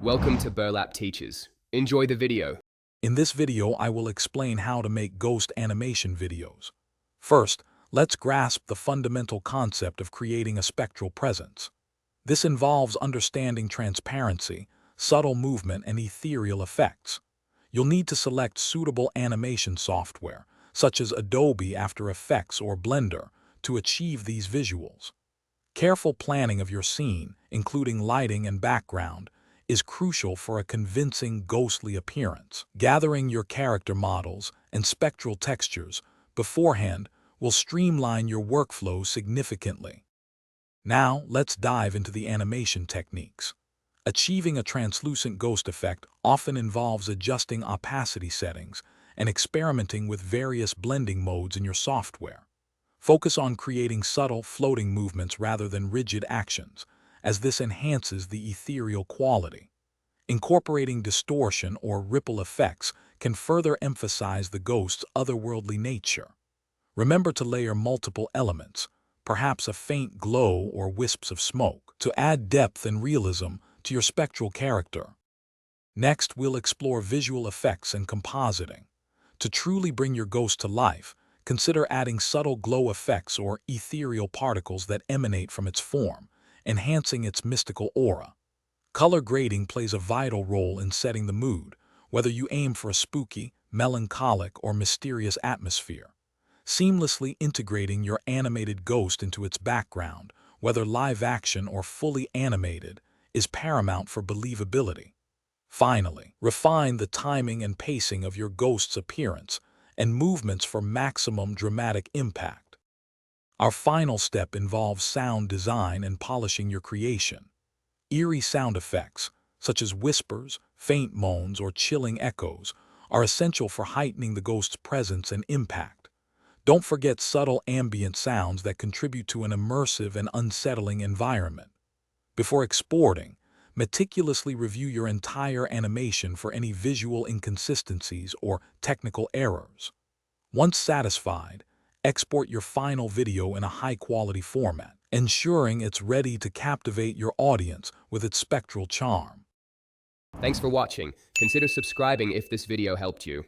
Welcome to Burlap Teachers. Enjoy the video. In this video, I will explain how to make ghost animation videos. First, let's grasp the fundamental concept of creating a spectral presence. This involves understanding transparency, subtle movement, and ethereal effects. You'll need to select suitable animation software, such as Adobe After Effects or Blender, to achieve these visuals. Careful planning of your scene, including lighting and background, is crucial for a convincing ghostly appearance. Gathering your character models and spectral textures beforehand will streamline your workflow significantly. Now, let's dive into the animation techniques. Achieving a translucent ghost effect often involves adjusting opacity settings and experimenting with various blending modes in your software. Focus on creating subtle, floating movements rather than rigid actions, as this enhances the ethereal quality. Incorporating distortion or ripple effects can further emphasize the ghost's otherworldly nature. Remember to layer multiple elements, perhaps a faint glow or wisps of smoke, to add depth and realism to your spectral character. Next, we'll explore visual effects and compositing. To truly bring your ghost to life, consider adding subtle glow effects or ethereal particles that emanate from its form, enhancing its mystical aura. Color grading plays a vital role in setting the mood, whether you aim for a spooky, melancholic, or mysterious atmosphere. Seamlessly integrating your animated ghost into its background, whether live action or fully animated, is paramount for believability. Finally, refine the timing and pacing of your ghost's appearance and movements for maximum dramatic impact. Our final step involves sound design and polishing your creation. Eerie sound effects, such as whispers, faint moans, or chilling echoes, are essential for heightening the ghost's presence and impact. Don't forget subtle ambient sounds that contribute to an immersive and unsettling environment. Before exporting, meticulously review your entire animation for any visual inconsistencies or technical errors. Once satisfied, export your final video in a high-quality format, ensuring it's ready to captivate your audience with its spectral charm. Thanks for watching. Consider subscribing if this video helped you.